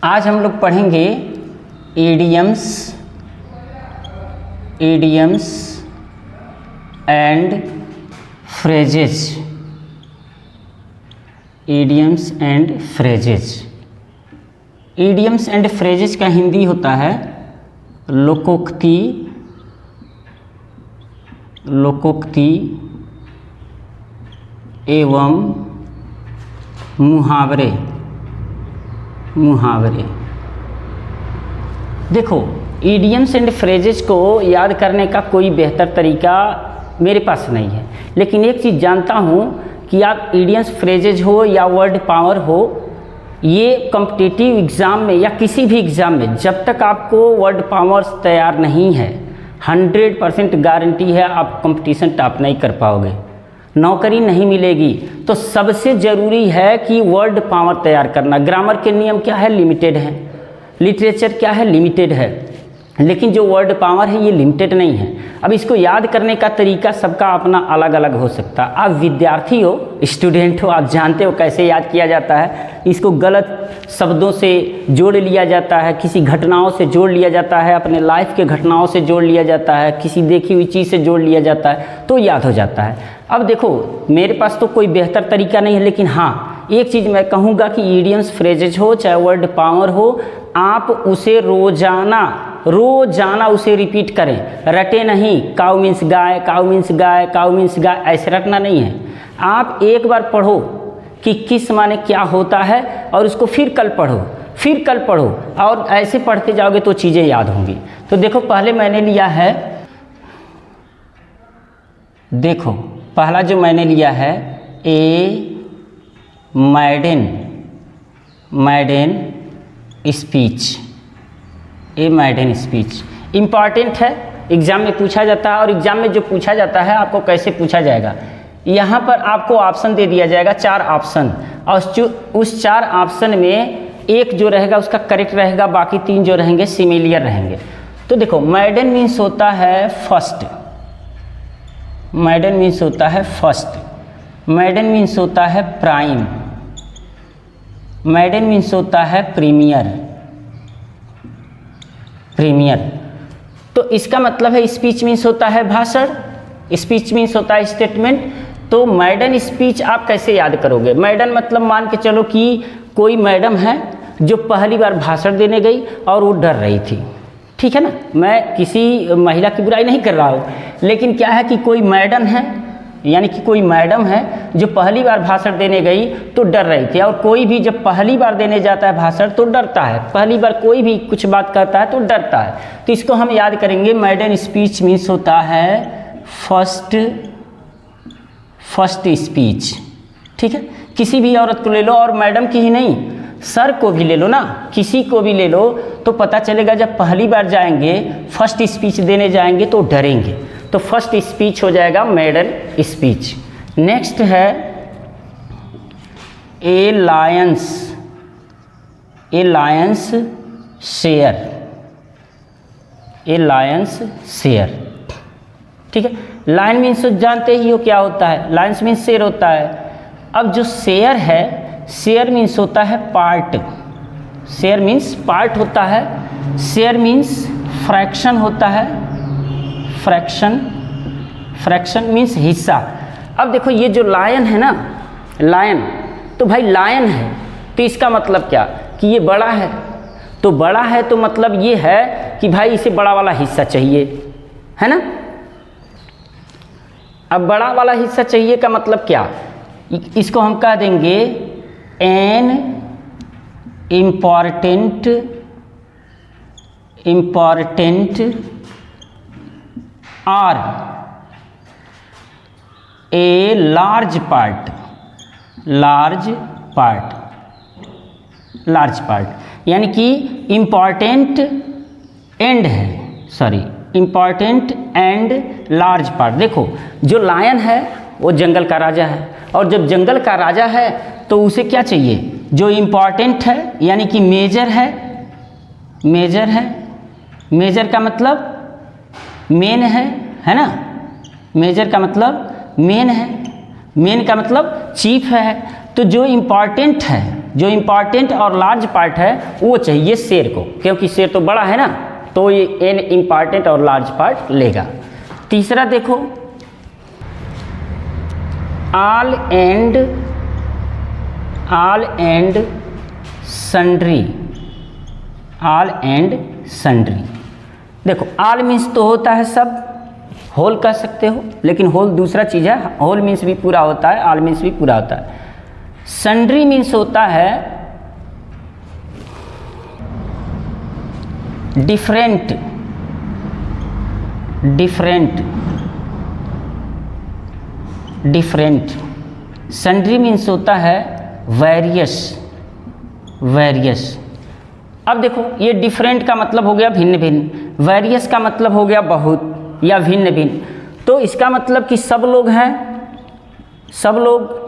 आज हम लोग पढ़ेंगे idioms and phrases. Idioms and phrases. Idioms and phrases का हिंदी होता है लोकोक्ति, लोकोक्ति एवं मुहावरे। मुहावरे देखो, इडियम्स एंड फ्रेजेज को याद करने का कोई बेहतर तरीका मेरे पास नहीं है, लेकिन एक चीज़ जानता हूँ कि आप इडियम्स फ्रेजेज हो या वर्ड पावर हो, ये कॉम्पिटिटिव एग्ज़ाम में या किसी भी एग्ज़ाम में जब तक आपको वर्ड पावर्स तैयार नहीं है 100% गारंटी है आप कंपटीशन टॉप नहीं कर पाओगे, नौकरी नहीं मिलेगी। तो सबसे ज़रूरी है कि वर्ड पावर तैयार करना। ग्रामर के नियम क्या है? लिमिटेड है। लिटरेचर क्या है? लिमिटेड है। लेकिन जो वर्ड पावर है ये लिमिटेड नहीं है। अब इसको याद करने का तरीका सबका अपना अलग अलग हो सकता है। आप विद्यार्थी हो, स्टूडेंट हो, आप जानते हो कैसे याद किया जाता है। इसको गलत शब्दों से जोड़ लिया जाता है, किसी घटनाओं से जोड़ लिया जाता है, अपने लाइफ के घटनाओं से जोड़ लिया जाता है, किसी देखी हुई चीज़ से जोड़ लिया जाता है तो याद हो जाता है। अब देखो, मेरे पास तो कोई बेहतर तरीका नहीं है, लेकिन हाँ एक चीज़ मैं कहूँगा कि इडियम्स फ्रेजेज हो चाहे वर्ड पावर हो, आप उसे रोजाना उसे रिपीट करें। रटे नहीं, काऊ मीन्स गाय, काऊ मीन्स गाय, काऊ मीन्स गाय, ऐसे रटना नहीं है। आप एक बार पढ़ो कि किस माने क्या होता है और उसको फिर कल पढ़ो, फिर कल पढ़ो, और ऐसे पढ़ते जाओगे तो चीज़ें याद होंगी। तो देखो, पहले मैंने लिया है, देखो पहला जो मैंने लिया है ए मैडन स्पीच। ए मैडन स्पीच इम्पॉर्टेंट है, एग्ज़ाम में पूछा जाता है। और एग्ज़ाम में जो पूछा जाता है आपको कैसे पूछा जाएगा, यहाँ पर आपको ऑप्शन दे दिया जाएगा, 4 ऑप्शन, और उस 4 ऑप्शन में एक जो रहेगा उसका करेक्ट रहेगा, बाकी 3 जो रहेंगे सिमिलियर रहेंगे। तो देखो, मैडन मीन्स होता है फर्स्ट, मैडन मीन्स होता है फर्स्ट, मैडन मीन्स होता है प्राइम, मैडन मीन्स होता है प्रीमियर। तो इसका मतलब है स्पीच मीन्स होता है भाषण, स्पीच मीन्स होता है स्टेटमेंट। तो मैडन स्पीच आप कैसे याद करोगे? मैडन मतलब मान के चलो कि कोई मैडम है जो पहली बार भाषण देने गई और वो डर रही थी, ठीक है ना। मैं किसी महिला की बुराई नहीं कर रहा हूँ, लेकिन क्या है कि कोई मैडम है, यानी कि कोई मैडम है जो पहली बार भाषण देने गई तो डर रही थी। और कोई भी जब पहली बार देने जाता है भाषण तो डरता है, पहली बार कोई भी कुछ बात करता है तो डरता है। तो इसको हम याद करेंगे, मैडन स्पीच मीन्स होता है फर्स्ट स्पीच, ठीक है। किसी भी औरत को ले लो, और मैडम की ही नहीं, सर को भी ले लो ना, किसी को भी ले लो, तो पता चलेगा जब पहली बार जाएंगे फर्स्ट स्पीच देने जाएंगे तो डरेंगे। तो फर्स्ट स्पीच हो जाएगा मैडन स्पीच। नेक्स्ट है ए लायंस शेयर। ए लायंस शेयर, ठीक है। लायन मीन्स जानते ही हो क्या होता है, लायंस मीन्स शेर होता है। अब जो शेयर है, शेयर मीन्स होता है पार्ट, शेयर मीन्स पार्ट होता है, शेयर मीन्स फ्रैक्शन होता है, फ्रैक्शन मीन्स हिस्सा। अब देखो, ये जो लायन है ना, लायन, तो भाई लायन है तो इसका मतलब क्या कि ये बड़ा है। तो बड़ा है तो मतलब ये है कि भाई इसे बड़ा वाला हिस्सा चाहिए, है ना। अब बड़ा वाला हिस्सा चाहिए का मतलब क्या, इसको हम कह देंगे एन इम्पॉर्टेंट और ए लार्ज पार्ट, यानी कि इम्पॉर्टेंट एंड है, इम्पॉर्टेंट एंड लार्ज पार्ट। देखो, जो लायन है वो जंगल का राजा है, और जब जंगल का राजा है तो उसे क्या चाहिए, जो इम्पॉर्टेंट है यानी कि मेजर है, मेजर का मतलब मेन है ना। मेजर का मतलब मेन है, मेन का मतलब चीफ है। तो जो इम्पॉर्टेंट है जो इम्पॉर्टेंट और लार्ज पार्ट है वो चाहिए शेर को, क्योंकि शेर तो बड़ा है ना, तो ये एन इम्पॉर्टेंट और लार्ज पार्ट लेगा। तीसरा देखो, all and sundry, all and sundry. देखो ऑल मीन्स तो होता है सब, होल कह सकते हो, लेकिन होल दूसरा चीज़ है, होल मीन्स भी पूरा होता है, ऑल मीन्स भी पूरा होता है। सन्ड्री मीन्स होता है different, different, different. Sundry means होता है वेरियस, वेरियस। अब देखो ये डिफरेंट का मतलब हो गया भिन्न भिन्न, वेरियस का मतलब हो गया बहुत या भिन्न भिन्न, तो इसका मतलब कि सब लोग हैं, सब लोग,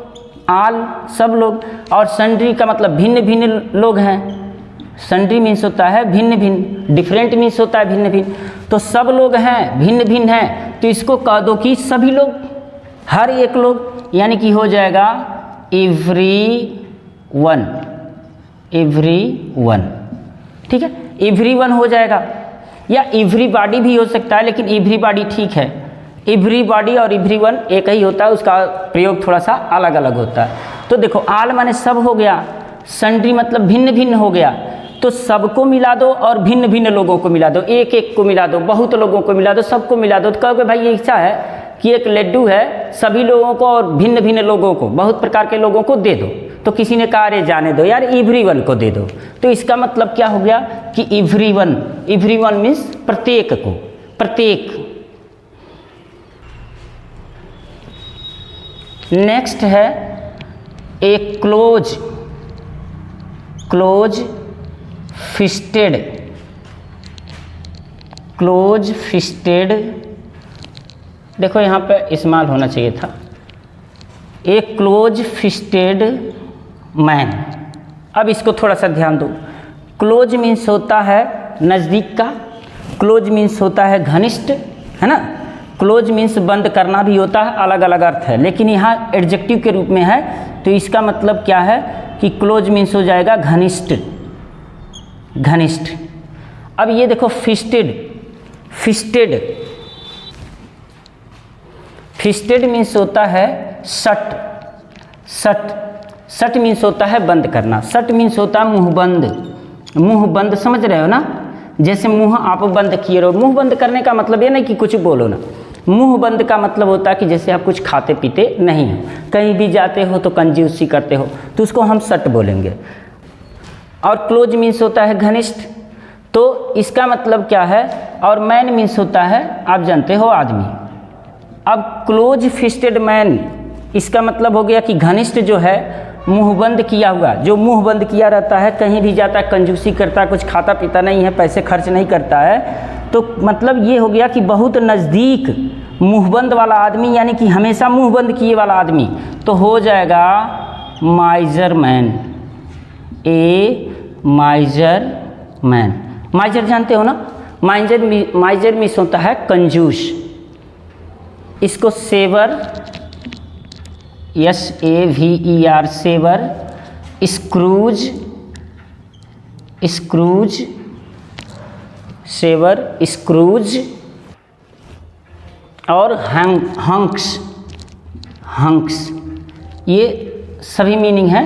आल सब लोग, और सन्ड्री का मतलब भिन्न भिन्न लोग हैं। सन्ड्री मीन्स होता है भिन्न भिन्न, डिफरेंट मीन्स होता है भिन्न भिन्न, तो सब लोग हैं, भिन्न भिन्न हैं, तो इसको कह दो कि सभी लोग, हर एक लोग, यानी कि हो जाएगा एवरी वन, एवरी वन। ठीक है, एवरीवन हो जाएगा, या एवरीबॉडी भी हो सकता है, लेकिन एवरीबॉडी ठीक है। एवरीबॉडी और एवरीवन एक ही होता है, उसका प्रयोग थोड़ा सा अलग अलग होता है। तो देखो आल माने सब हो गया, सन्ड्री मतलब भिन्न भिन्न हो गया, तो सबको मिला दो और भिन्न भिन्न लोगों को मिला दो, एक एक को मिला दो, बहुत लोगों को मिला दो, सबको मिला दो। तो कहोगे भाई ये इच्छा है कि एक लड्डू है, सभी लोगों को और भिन्न भिन्न लोगों को, बहुत प्रकार के लोगों को दे दो, तो किसी ने कहा अरे जाने दो यार, एवरीवन को दे दो। तो इसका मतलब क्या हो गया कि एवरीवन, एवरीवन मीन्स प्रत्येक को, प्रत्येक। नेक्स्ट है a close, close fisted, close fisted. देखो यहाँ पे इस्तेमाल होना चाहिए था, ए क्लोज फिस्टेड मैन। अब इसको थोड़ा सा ध्यान दो, क्लोज मीन्स होता है नज़दीक का, क्लोज मीन्स होता है घनिष्ठ, है ना। क्लोज मीन्स बंद करना भी होता है, अलग अलग अर्थ है, लेकिन यहाँ एडजेक्टिव के रूप में है, तो इसका मतलब क्या है कि क्लोज मीन्स हो जाएगा घनिष्ठ, घनिष्ठ। अब ये देखो फिस्टेड, फिस्टेड, फिस्टेड मीन्स होता है सट, सट, सट मीन्स होता है बंद करना, सट मीन्स होता है मुंह बंद, मुंह बंद, समझ रहे हो ना। जैसे मुंह आप बंद किए रहो, मुंह बंद करने का मतलब ये नहीं कि कुछ बोलो ना, मुंह बंद का मतलब होता है कि जैसे आप कुछ खाते पीते नहीं हो, कहीं भी जाते हो तो कंजूसी करते हो, तो उसको हम सट बोलेंगे। और क्लोज मीन्स होता है घनिष्ठ, तो इसका मतलब क्या है, और मैन मीन्स होता है आप जानते हो आदमी। अब क्लोज फिस्टेड मैन, इसका मतलब हो गया कि घनिष्ठ जो है मुंह बंद किया हुआ, जो मुंह बंद किया रहता है, कहीं भी जाता है कंजूसी करता है, कुछ खाता पीता नहीं है, पैसे खर्च नहीं करता है, तो मतलब ये हो गया कि बहुत नज़दीक मुंह बंद वाला आदमी, यानी कि हमेशा मुंह बंद किए वाला आदमी, तो हो जाएगा माइजर मैन, ए माइजर मैन। माइजर जानते हो ना, माइजर, माइजर मीन्स होता है कंजूस। इसको saver, SAVER, saver, scrooge, scrooge, saver, scrooge, और हंक्स, हंक्स, ये सभी मीनिंग है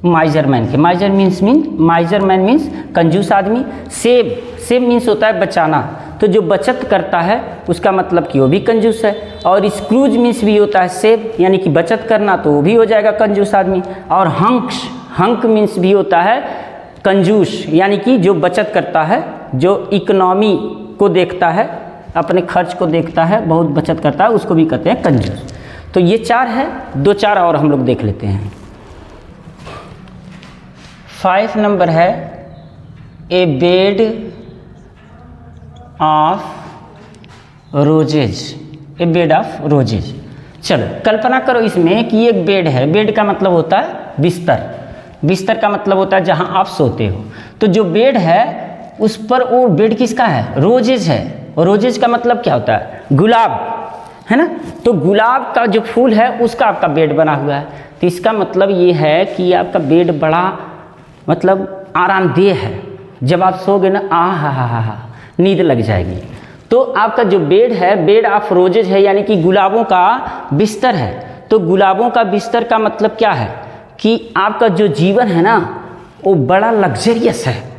माइजरमैन के। माइजर माइजरमैन मीन्स कंजूस आदमी। सेव, सेव मीन्स होता है बचाना, तो जो बचत करता है उसका मतलब कि वो भी कंजूस है। और स्क्रूज मीन्स भी होता है सेव, यानी कि बचत करना, तो वो भी हो जाएगा कंजूस आदमी। और हंक्स, हंक मीन्स भी होता है कंजूस, यानी कि जो बचत करता है, जो इकोनॉमी को देखता है, अपने खर्च को देखता है, बहुत बचत करता है, उसको भी कहते हैं कंजूस। तो ये 4 है, 2-4 और हम लोग देख लेते हैं। 5 नंबर है a bed of roses, a bed of roses. चलो कल्पना करो इसमें कि एक बेड है, बेड का मतलब होता है बिस्तर, बिस्तर का मतलब होता है जहां आप सोते हो। तो जो बेड है उस पर, वो बेड किसका है, रोजेज है। और रोजेज का मतलब क्या होता है, गुलाब, है ना। तो गुलाब का जो फूल है उसका आपका बेड बना हुआ है। तो इसका मतलब ये है कि आपका बेड बड़ा मतलब आरामदेह है। जब आप सोगे ना हा नींद लग जाएगी। तो आपका जो बेड है, बेड ऑफ रोजेज है, यानी कि गुलाबों का बिस्तर है। तो गुलाबों का बिस्तर का मतलब क्या है कि आपका जो जीवन है ना वो बड़ा लग्जरियस है।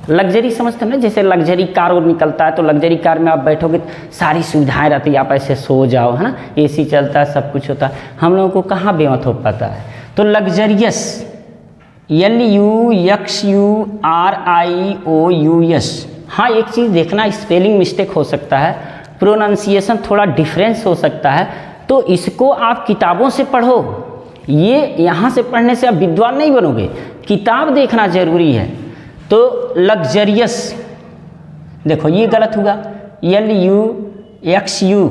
लग्जरी समझते हो ना, जैसे लग्जरी कार और निकलता है तो लग्जरी कार में आप बैठोगे सारी सुविधाएं रहती है, आप ऐसे सो जाओ, है ना, एसी चलता है, सब कुछ होता है। हम लोगों को कहाँ बेमत हो पाता है। तो लग्जरियस LUXURIOUS। हाँ, एक चीज़ देखना, स्पेलिंग मिस्टेक हो सकता है, प्रोनाउंसिएशन थोड़ा डिफरेंस हो सकता है, तो इसको आप किताबों से पढ़ो। ये यहाँ से पढ़ने से आप विद्वान नहीं बनोगे, किताब देखना जरूरी है। तो लग्जरियस, देखो ये गलत हुआ, LUXURIOS,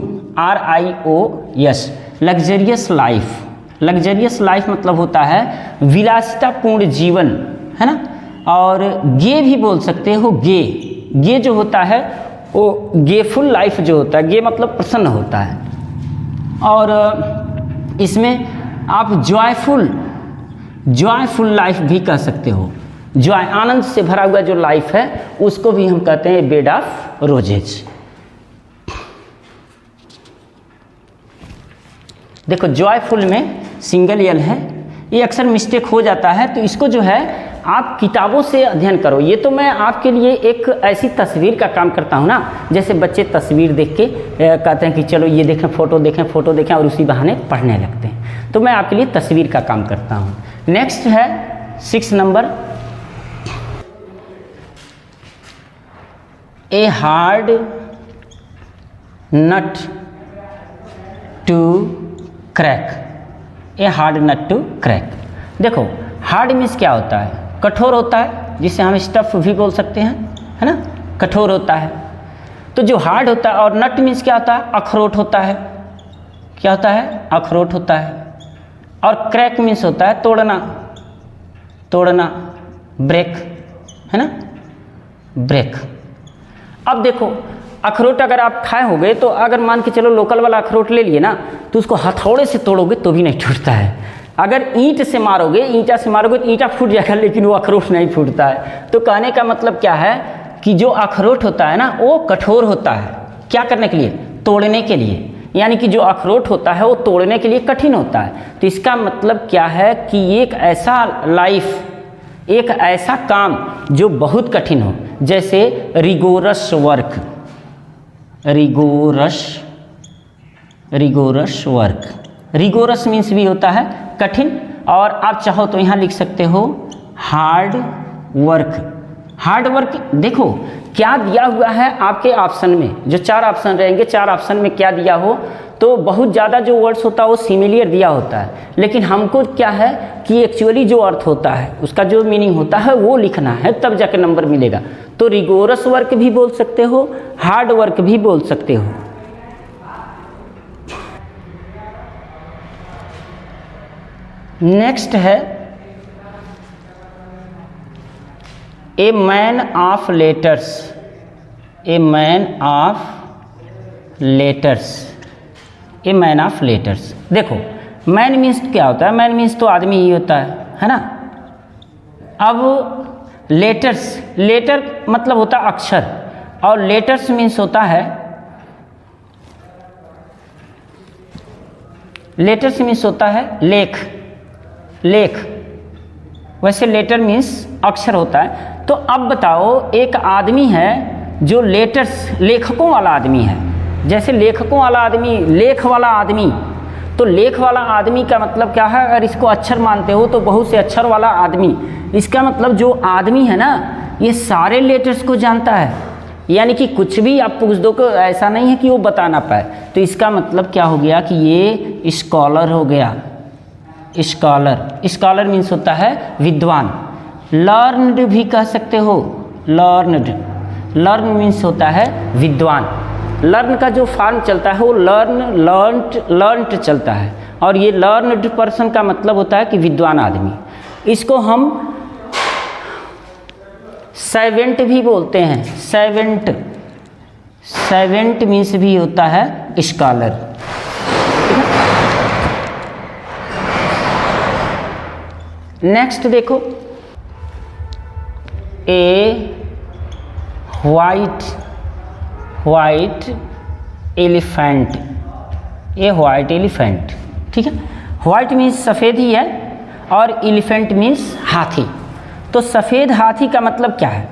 luxurious life. Luxurious life मतलब होता है विलासितापूर्ण जीवन, है ना। और गे भी बोल सकते हो, गे जो होता है वो गेफुल लाइफ जो होता है, गे मतलब प्रसन्न होता है। और इसमें आप जॉयफुल लाइफ भी कह सकते हो। जॉय, आनंद से भरा हुआ जो लाइफ है उसको भी हम कहते हैं बेड ऑफ रोजेज। देखो जॉयफुल में सिंगल यल है, ये अक्सर मिस्टेक हो जाता है, तो इसको जो है आप किताबों से अध्ययन करो। ये तो मैं आपके लिए एक ऐसी तस्वीर का काम करता हूँ ना, जैसे बच्चे तस्वीर देख के कहते हैं कि चलो ये देखें, फ़ोटो देखें और उसी बहाने पढ़ने लगते हैं। तो मैं आपके लिए तस्वीर का काम करता हूँ। नेक्स्ट है 6 number, a hard nut to crack. A hard nut to crack. देखो हार्ड मीन्स क्या होता है, कठोर होता है, जिसे हम स्टफ भी बोल सकते हैं, है ना, कठोर होता है। तो जो हार्ड होता है, और नट मीन्स क्या होता है, अखरोट होता है। क्या होता है, अखरोट होता है। और क्रैक मीन्स होता है तोड़ना, ब्रेक, है ना, ब्रेक। अब देखो अखरोट अगर आप खाए होंगे तो अगर मान के चलो लोकल वाला अखरोट ले लिए ना, तो उसको हथौड़े से तोड़ोगे तो भी नहीं टूटता है। अगर ईंटा से मारोगे तो ईंटा फूट जाएगा, लेकिन वो अखरोट नहीं फूटता है। तो कहने का मतलब क्या है कि जो अखरोट होता है ना वो कठोर होता है। क्या करने के लिए, तोड़ने के लिए। यानी कि जो अखरोट होता है वो तोड़ने के लिए कठिन होता है। तो इसका मतलब क्या है कि एक ऐसा लाइफ, एक ऐसा काम जो बहुत कठिन हो, जैसे rigorous work, rigorous work. Rigorous means भी होता है कठिन, और आप चाहो तो यहाँ लिख सकते हो हार्ड वर्क। हार्ड वर्क, देखो क्या दिया हुआ है आपके ऑप्शन में, जो 4 ऑप्शन रहेंगे, 4 ऑप्शन में क्या दिया हो, तो बहुत ज़्यादा जो वर्ड्स होता है वो सिमिलियर दिया होता है, लेकिन हमको क्या है कि एक्चुअली जो अर्थ होता है, उसका जो मीनिंग होता है वो लिखना है, तब जाके नंबर मिलेगा। तो रिगोरस वर्क भी बोल सकते हो, हार्ड वर्क भी बोल सकते हो। नेक्स्ट है a man of letters. A man of letters. A man of letters. देखो मैन मीन्स क्या होता है, मैन मीन्स तो आदमी ही होता है ना। अब लेटर्स, लेटर मतलब होता है अक्षर, और लेटर्स मीन्स होता है, लेटर्स मीन्स होता है लेख। वैसे लेटर मीन्स अक्षर होता है। तो अब बताओ एक आदमी है जो लेटर्स, लेखकों वाला आदमी है, जैसे लेखकों वाला आदमी, लेख वाला आदमी। तो लेख वाला आदमी का मतलब क्या है, अगर इसको अक्षर मानते हो तो बहुत से अक्षर वाला आदमी। इसका मतलब जो आदमी है ना ये सारे लेटर्स को जानता है, यानी कि कुछ भी आप पूछ दो तो ऐसा नहीं है कि वो बता ना पाए। तो इसका मतलब क्या हो गया कि ये स्कॉलर हो गया। स्कॉलर मीन्स होता है विद्वान। लर्नड भी कह सकते हो, लर्न मीन्स होता है विद्वान। लर्न का जो फॉर्म चलता है वो लर्नड चलता है, और ये लर्नड पर्सन का मतलब होता है कि विद्वान आदमी। इसको हम सेवेंट भी बोलते हैं, सेवेंट मीन्स भी होता है स्कॉलर। नेक्स्ट देखो, ए वाइट एलिफेंट, ए वाइट एलिफेंट, ठीक है। वाइट मीन्स सफ़ेद ही है और एलिफेंट मीन्स हाथी। तो सफ़ेद हाथी का मतलब क्या है?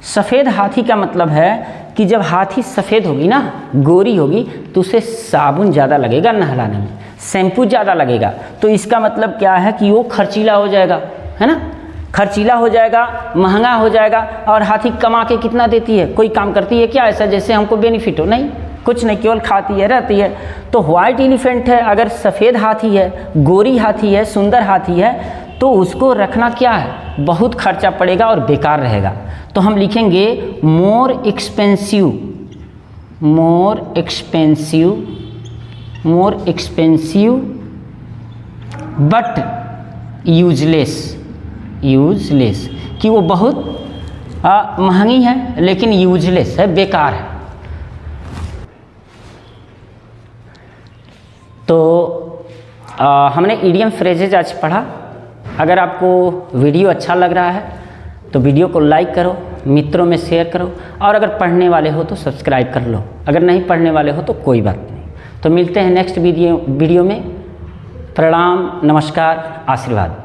सफ़ेद हाथी का मतलब है कि जब हाथी सफ़ेद होगी ना, गोरी होगी, तो उसे साबुन ज़्यादा लगेगा नहलाने में, शैम्पू ज़्यादा लगेगा। तो इसका मतलब क्या है कि वो खर्चीला हो जाएगा, है ना, खर्चीला हो जाएगा, महंगा हो जाएगा। और हाथी कमा के कितना देती है? कोई काम करती है क्या ऐसा जैसे हमको बेनिफिट हो? नहीं, कुछ नहीं, केवल खाती है, रहती है। तो वाइट एलिफेंट है, अगर सफ़ेद हाथी है, गोरी हाथी है, सुंदर हाथी है, तो उसको रखना क्या है? बहुत खर्चा पड़ेगा और बेकार रहेगा। तो हम लिखेंगे मोर एक्सपेंसिव बट यूजलेस, कि वो बहुत महंगी है लेकिन यूजलेस है, बेकार है। तो हमने इडियम फ्रेजेज आज पढ़ा। अगर आपको वीडियो अच्छा लग रहा है तो वीडियो को लाइक करो, मित्रों में शेयर करो, और अगर पढ़ने वाले हो तो सब्सक्राइब कर लो। अगर नहीं पढ़ने वाले हो तो कोई बात नहीं। तो मिलते हैं नेक्स्ट वीडियो में। प्रणाम, नमस्कार, आशीर्वाद।